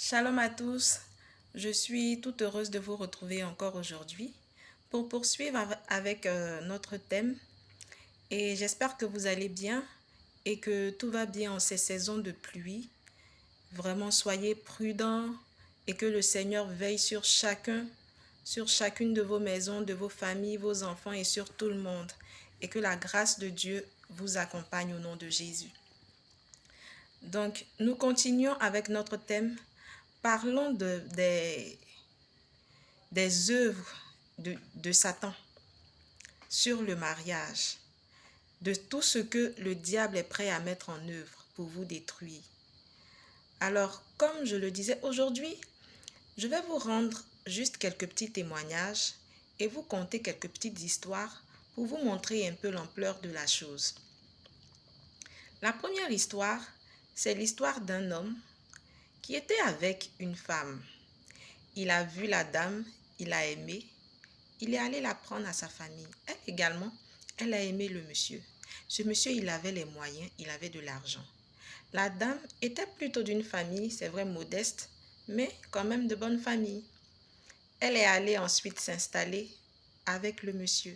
Shalom à tous, je suis toute heureuse de vous retrouver encore aujourd'hui pour poursuivre avec notre thème et j'espère que vous allez bien et que tout va bien en ces saisons de pluie. Vraiment soyez prudents et que le Seigneur veille sur chacune de vos maisons, de vos familles, vos enfants et sur tout le monde et que la grâce de Dieu vous accompagne au nom de Jésus. Donc, nous continuons avec notre thème. Parlons des œuvres de Satan sur le mariage, de tout ce que le diable est prêt à mettre en œuvre pour vous détruire. Alors, comme je le disais aujourd'hui, je vais vous rendre juste quelques petits témoignages et vous conter quelques petites histoires pour vous montrer un peu l'ampleur de la chose. La première histoire, c'est l'histoire d'un homme qui était avec une femme. Il a vu la dame, il a aimé, il est allé la prendre à sa famille. Elle également, elle a aimé le monsieur. Ce monsieur, il avait les moyens, il avait de l'argent. La dame était plutôt d'une famille, c'est vrai, modeste, mais quand même de bonne famille. Elle est allée ensuite s'installer avec le monsieur.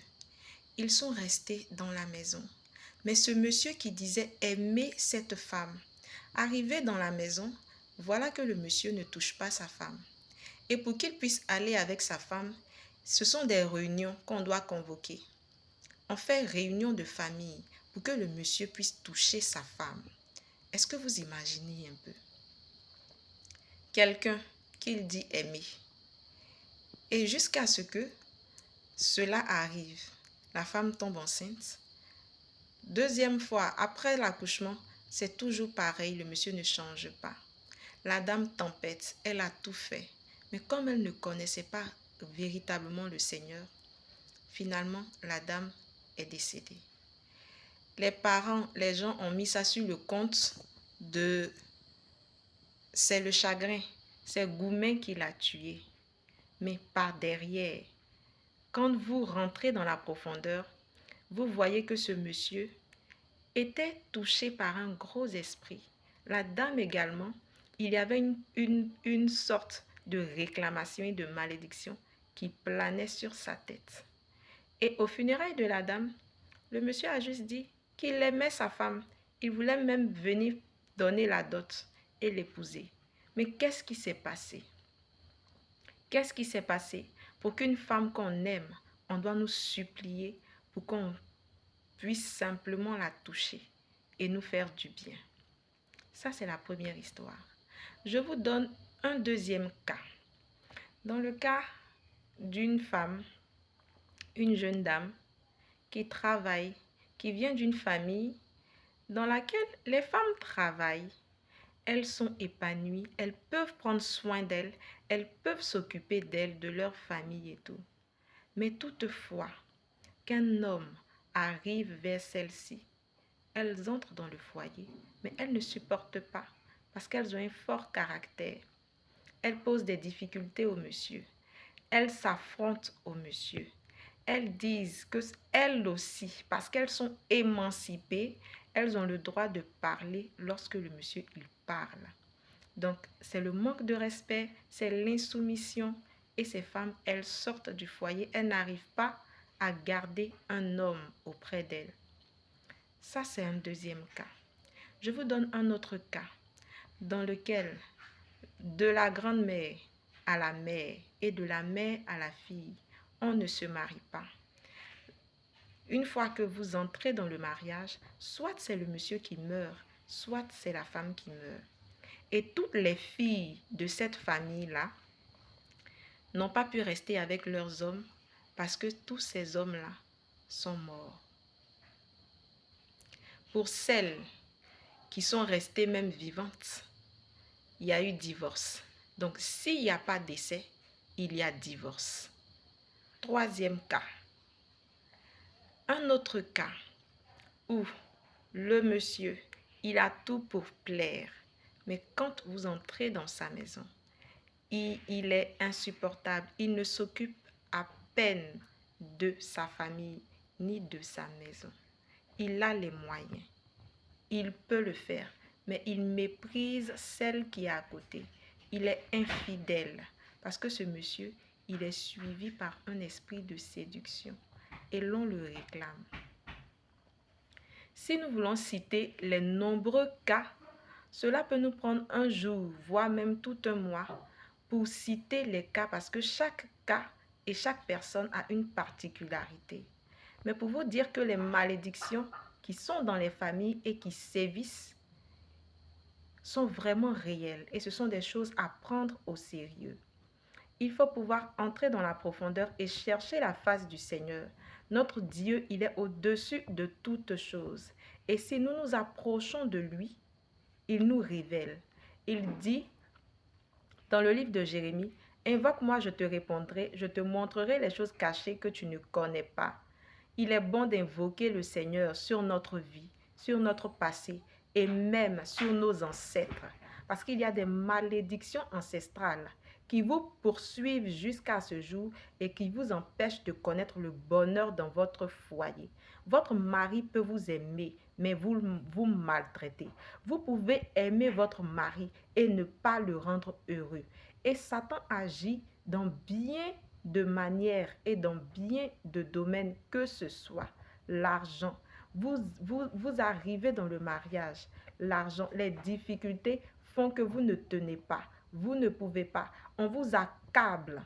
Ils sont restés dans la maison. Mais ce monsieur qui disait aimer cette femme, arrivé dans la maison, voilà que le monsieur ne touche pas sa femme. Et pour qu'il puisse aller avec sa femme, ce sont des réunions qu'on doit convoquer. On fait réunion de famille pour que le monsieur puisse toucher sa femme. Est-ce que vous imaginez un peu? Quelqu'un qu'il dit aimer. Et jusqu'à ce que cela arrive, la femme tombe enceinte. Deuxième fois, après l'accouchement, c'est toujours pareil, le monsieur ne change pas. La dame tempête, elle a tout fait. Mais comme elle ne connaissait pas véritablement le Seigneur, finalement, la dame est décédée. Les parents, les gens ont mis ça sur le compte de... C'est le chagrin, c'est Goumen qui l'a tué. Mais par derrière, quand vous rentrez dans la profondeur, vous voyez que ce monsieur était touché par un gros esprit. La dame également, il y avait une sorte de réclamation et de malédiction qui planait sur sa tête. Et au funérailles de la dame, le monsieur a juste dit qu'il aimait sa femme. Il voulait même venir donner la dot et l'épouser. Mais qu'est-ce qui s'est passé? Qu'est-ce qui s'est passé? Pour qu'une femme qu'on aime, on doit nous supplier pour qu'on puisse simplement la toucher et nous faire du bien. Ça, c'est la première histoire. Je vous donne un deuxième cas. Dans le cas d'une femme, une jeune dame qui travaille, qui vient d'une famille dans laquelle les femmes travaillent. Elles sont épanouies, elles peuvent prendre soin d'elles, elles peuvent s'occuper d'elles, de leur famille et tout. Mais toutefois, qu'un homme arrive vers celles-ci, elles entrent dans le foyer, mais elles ne supportent pas parce qu'elles ont un fort caractère. Elles posent des difficultés au monsieur. Elles s'affrontent au monsieur. Elles disent que elles aussi, parce qu'elles sont émancipées, elles ont le droit de parler lorsque le monsieur il parle. Donc, c'est le manque de respect, c'est l'insoumission. Et ces femmes, elles sortent du foyer, elles n'arrivent pas à garder un homme auprès d'elles. Ça, c'est un deuxième cas. Je vous donne un autre cas dans lequel de la grand-mère à la mère et de la mère à la fille, on ne se marie pas. Une fois que vous entrez dans le mariage, soit c'est le monsieur qui meurt, soit c'est la femme qui meurt. Et toutes les filles de cette famille-là n'ont pas pu rester avec leurs hommes parce que tous ces hommes-là sont morts. Pour celles qui sont restées même vivantes, il y a eu divorce. Donc, s'il n'y a pas décès, il y a divorce. Troisième cas. Un autre cas où le monsieur, il a tout pour plaire. Mais quand vous entrez dans sa maison, il est insupportable. Il ne s'occupe à peine de sa famille ni de sa maison. Il a les moyens. Il peut le faire, mais il méprise celle qui est à côté. il est infidèle parce que ce monsieur, il est suivi par un esprit de séduction et l'on le réclame. Si nous voulons citer les nombreux cas, cela peut nous prendre un jour, voire même tout un mois, pour citer les cas parce que chaque cas et chaque personne a une particularité. Mais pour vous dire que les malédictions qui sont dans les familles et qui sévissent sont vraiment réelles et ce sont des choses à prendre au sérieux. Il faut pouvoir entrer dans la profondeur et chercher la face du Seigneur. Notre Dieu, il est au-dessus de toutes choses. Et si nous nous approchons de lui, il nous révèle. Il dit dans le livre de Jérémie, « Invoque-moi, je te répondrai, je te montrerai les choses cachées que tu ne connais pas. » Il est bon d'invoquer le Seigneur sur notre vie, sur notre passé et même sur nos ancêtres. Parce qu'il y a des malédictions ancestrales qui vous poursuivent jusqu'à ce jour et qui vous empêchent de connaître le bonheur dans votre foyer. Votre mari peut vous aimer, mais vous maltraitez. Vous pouvez aimer votre mari et ne pas le rendre heureux. Et Satan agit dans bien de manières et dans bien de domaines que ce soit. L'argent. Vous arrivez dans le mariage. L'argent, les difficultés font que vous ne tenez pas. Vous ne pouvez pas. On vous accable.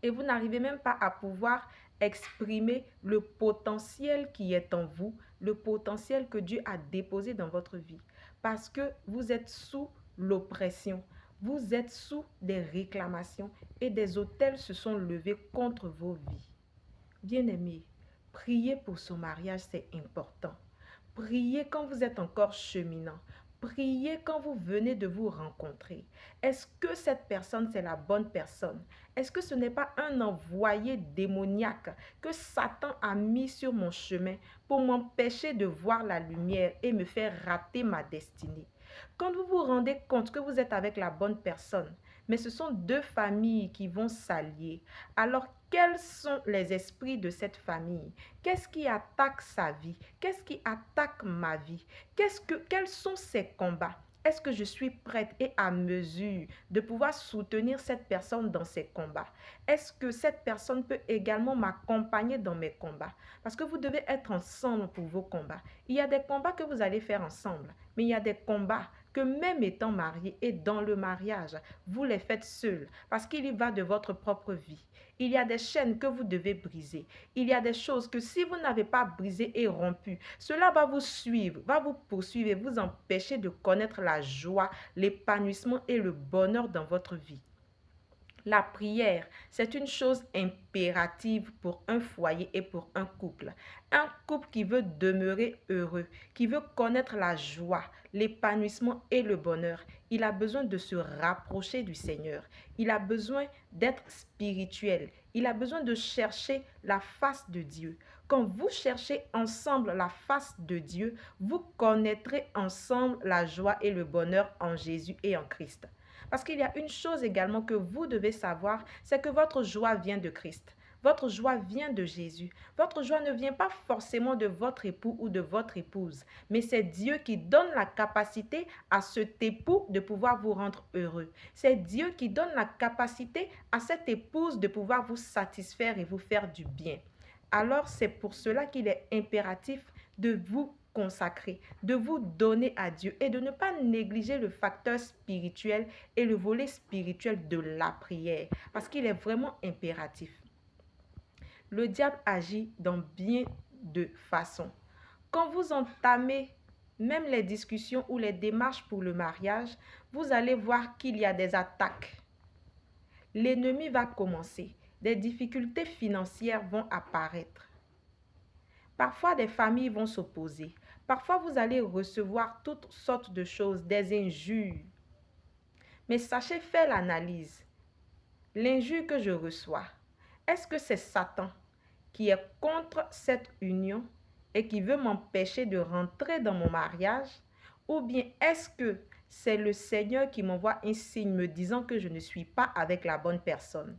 Et vous n'arrivez même pas à pouvoir exprimer le potentiel qui est en vous, le potentiel que Dieu a déposé dans votre vie. Parce que vous êtes sous l'oppression. Vous êtes sous des réclamations et des autels se sont levés contre vos vies. Bien-aimés, priez pour son mariage, c'est important. Priez quand vous êtes encore cheminant. Priez quand vous venez de vous rencontrer. Est-ce que cette personne, c'est la bonne personne? Est-ce que ce n'est pas un envoyé démoniaque que Satan a mis sur mon chemin pour m'empêcher de voir la lumière et me faire rater ma destinée? Quand vous vous rendez compte que vous êtes avec la bonne personne, mais ce sont deux familles qui vont s'allier, alors quels sont les esprits de cette famille? Qu'est-ce qui attaque sa vie? Qu'est-ce qui attaque ma vie? Quels sont ses combats? Est-ce que je suis prête et à mesure de pouvoir soutenir cette personne dans ses combats? Est-ce que cette personne peut également m'accompagner dans mes combats? Parce que vous devez être ensemble pour vos combats. Il y a des combats que vous allez faire ensemble, mais il y a des combats que même étant marié et dans le mariage, vous les faites seuls parce qu'il y va de votre propre vie. Il y a des chaînes que vous devez briser. Il y a des choses que si vous n'avez pas brisées et rompues, cela va vous suivre, va vous poursuivre et vous empêcher de connaître la joie, l'épanouissement et le bonheur dans votre vie. La prière, c'est une chose impérative pour un foyer et pour un couple. Un couple qui veut demeurer heureux, qui veut connaître la joie, l'épanouissement et le bonheur, il a besoin de se rapprocher du Seigneur. Il a besoin d'être spirituel. Il a besoin de chercher la face de Dieu. Quand vous cherchez ensemble la face de Dieu, vous connaîtrez ensemble la joie et le bonheur en Jésus et en Christ. Parce qu'il y a une chose également que vous devez savoir, c'est que votre joie vient de Christ. Votre joie vient de Jésus. Votre joie ne vient pas forcément de votre époux ou de votre épouse, mais c'est Dieu qui donne la capacité à cet époux de pouvoir vous rendre heureux. C'est Dieu qui donne la capacité à cette épouse de pouvoir vous satisfaire et vous faire du bien. Alors c'est pour cela qu'il est impératif de vous consacrer, de vous donner à Dieu et de ne pas négliger le facteur spirituel et le volet spirituel de la prière parce qu'il est vraiment impératif. Le diable agit dans bien de façons. Quand vous entamez même les discussions ou les démarches pour le mariage, vous allez voir qu'il y a des attaques. L'ennemi va commencer. Des difficultés financières vont apparaître. Parfois, des familles vont s'opposer. Parfois, vous allez recevoir toutes sortes de choses, des injures. Mais sachez faire l'analyse. L'injure que je reçois, est-ce que c'est Satan qui est contre cette union et qui veut m'empêcher de rentrer dans mon mariage? Ou bien est-ce que c'est le Seigneur qui m'envoie un signe me disant que je ne suis pas avec la bonne personne?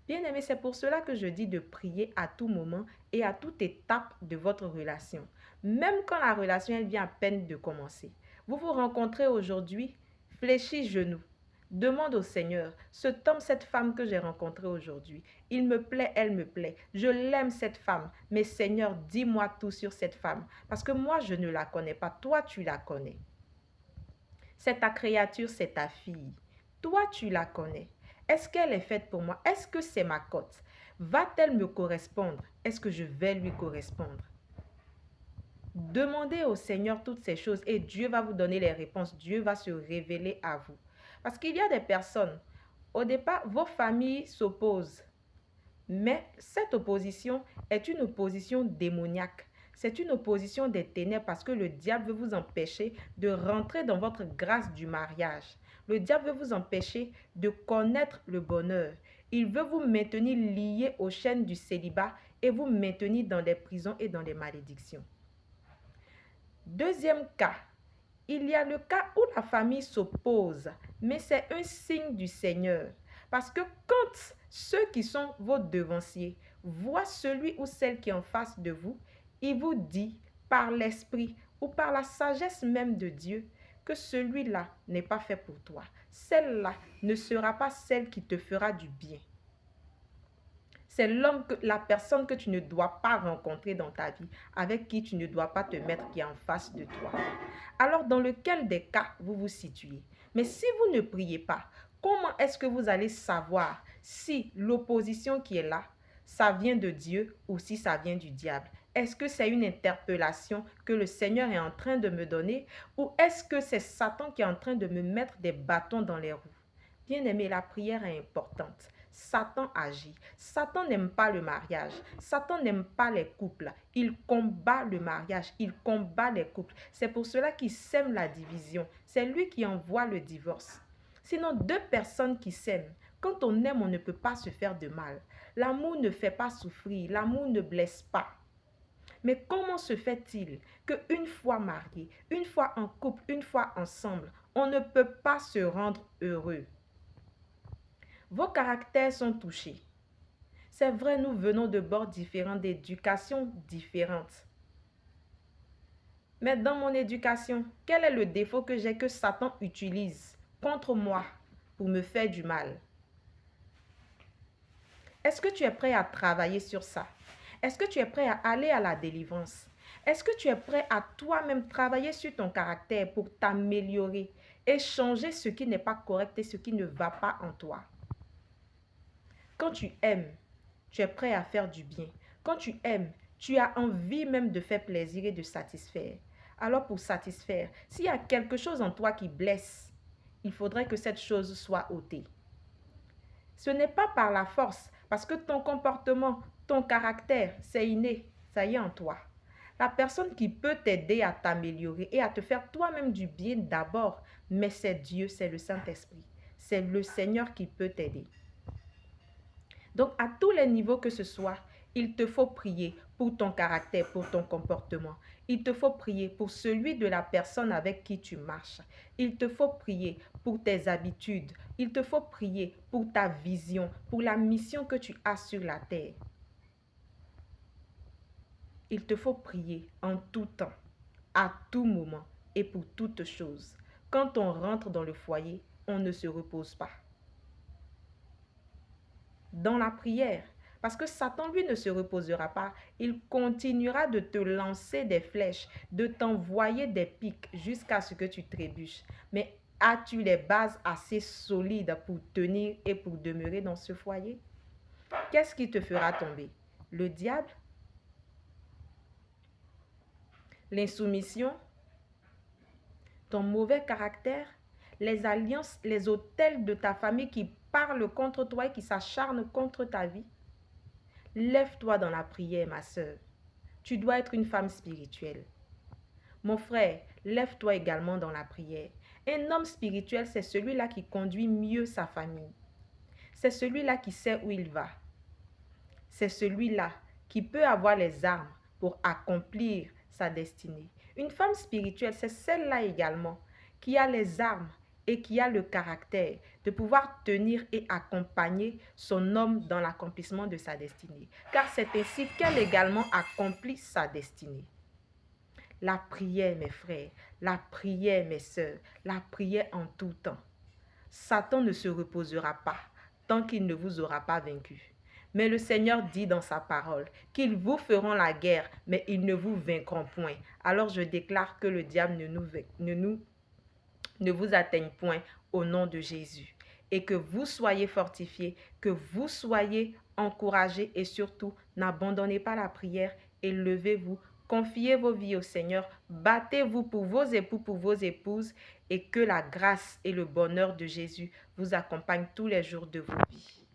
Bien-aimé, c'est pour cela que je dis de prier à tout moment et à toute étape de votre relation. Même quand la relation elle vient à peine de commencer. Vous vous rencontrez aujourd'hui, fléchis genoux. Demande au Seigneur, cet homme, cette femme que j'ai rencontrée aujourd'hui, il me plaît, elle me plaît. Je l'aime cette femme. Mais Seigneur, dis-moi tout sur cette femme. Parce que moi, je ne la connais pas. Toi, tu la connais. C'est ta créature, c'est ta fille. Toi, tu la connais. Est-ce qu'elle est faite pour moi? Est-ce que c'est ma cote? Va-t-elle me correspondre? Est-ce que je vais lui correspondre? Demandez au Seigneur toutes ces choses et Dieu va vous donner les réponses. Dieu va se révéler à vous. Parce qu'il y a des personnes, au départ, vos familles s'opposent. Mais cette opposition est une opposition démoniaque. C'est une opposition des ténèbres parce que le diable veut vous empêcher de rentrer dans votre grâce du mariage. Le diable veut vous empêcher de connaître le bonheur. Il veut vous maintenir liés aux chaînes du célibat et vous maintenir dans des prisons et dans des malédictions. Deuxième cas, il y a le cas où la famille s'oppose, mais c'est un signe du Seigneur. Parce que quand ceux qui sont vos devanciers voient celui ou celle qui est en face de vous, il vous dit par l'esprit ou par la sagesse même de Dieu que celui-là n'est pas fait pour toi. Celle-là ne sera pas celle qui te fera du bien. C'est la personne que tu ne dois pas rencontrer dans ta vie, avec qui tu ne dois pas te mettre qui est en face de toi. Alors, dans lequel des cas vous vous situez? Mais si vous ne priez pas, comment est-ce que vous allez savoir si l'opposition qui est là, ça vient de Dieu ou si ça vient du diable? Est-ce que c'est une interpellation que le Seigneur est en train de me donner ou est-ce que c'est Satan qui est en train de me mettre des bâtons dans les roues? Bien-aimé, la prière est importante. Satan agit. Satan n'aime pas le mariage. Satan n'aime pas les couples. Il combat le mariage. Il combat les couples. C'est pour cela qu'il sème la division. C'est lui qui envoie le divorce. Sinon, deux personnes qui s'aiment, quand on aime, on ne peut pas se faire de mal. L'amour ne fait pas souffrir. L'amour ne blesse pas. Mais comment se fait-il qu'une fois mariés, une fois en couple, une fois ensemble, on ne peut pas se rendre heureux? Vos caractères sont touchés. C'est vrai, nous venons de bords différents, d'éducations différentes. Mais dans mon éducation, quel est le défaut que j'ai que Satan utilise contre moi pour me faire du mal? Est-ce que tu es prêt à travailler sur ça? Est-ce que tu es prêt à aller à la délivrance? Est-ce que tu es prêt à toi-même travailler sur ton caractère pour t'améliorer et changer ce qui n'est pas correct et ce qui ne va pas en toi? Quand tu aimes, tu es prêt à faire du bien. Quand tu aimes, tu as envie même de faire plaisir et de satisfaire. Alors pour satisfaire, s'il y a quelque chose en toi qui blesse, il faudrait que cette chose soit ôtée. Ce n'est pas par la force, parce que ton comportement, ton caractère, c'est inné, ça y est en toi. La personne qui peut t'aider à t'améliorer et à te faire toi-même du bien d'abord, mais c'est Dieu, c'est le Saint-Esprit. C'est le Seigneur qui peut t'aider. Donc, à tous les niveaux que ce soit, il te faut prier pour ton caractère, pour ton comportement. Il te faut prier pour celui de la personne avec qui tu marches. Il te faut prier pour tes habitudes. Il te faut prier pour ta vision, pour la mission que tu as sur la terre. Il te faut prier en tout temps, à tout moment et pour toutes choses. Quand on rentre dans le foyer, on ne se repose pas. Dans la prière, parce que Satan, lui, ne se reposera pas. Il continuera de te lancer des flèches, de t'envoyer des pics jusqu'à ce que tu trébuches. Mais as-tu les bases assez solides pour tenir et pour demeurer dans ce foyer? Qu'est-ce qui te fera tomber? Le diable? L'insoumission? Ton mauvais caractère? Les alliances, les autels de ta famille qui parlent contre toi et qui s'acharnent contre ta vie? Lève-toi dans la prière, ma sœur. Tu dois être une femme spirituelle. Mon frère, lève-toi également dans la prière. Un homme spirituel, c'est celui-là qui conduit mieux sa famille. C'est celui-là qui sait où il va. C'est celui-là qui peut avoir les armes pour accomplir sa destinée. Une femme spirituelle, c'est celle-là également qui a les armes et qui a le caractère de pouvoir tenir et accompagner son homme dans l'accomplissement de sa destinée. Car c'est ainsi qu'elle également accomplit sa destinée. La prière, mes frères, la prière, mes sœurs, la prière en tout temps. Satan ne se reposera pas tant qu'il ne vous aura pas vaincu. Mais le Seigneur dit dans sa parole qu'ils vous feront la guerre, mais ils ne vous vaincront point. Alors je déclare que le diable ne vous atteigne point au nom de Jésus. Et que vous soyez fortifiés, que vous soyez encouragés et surtout, n'abandonnez pas la prière et levez-vous. Confiez vos vies au Seigneur, battez-vous pour vos époux, pour vos épouses et que la grâce et le bonheur de Jésus vous accompagnent tous les jours de vos vies.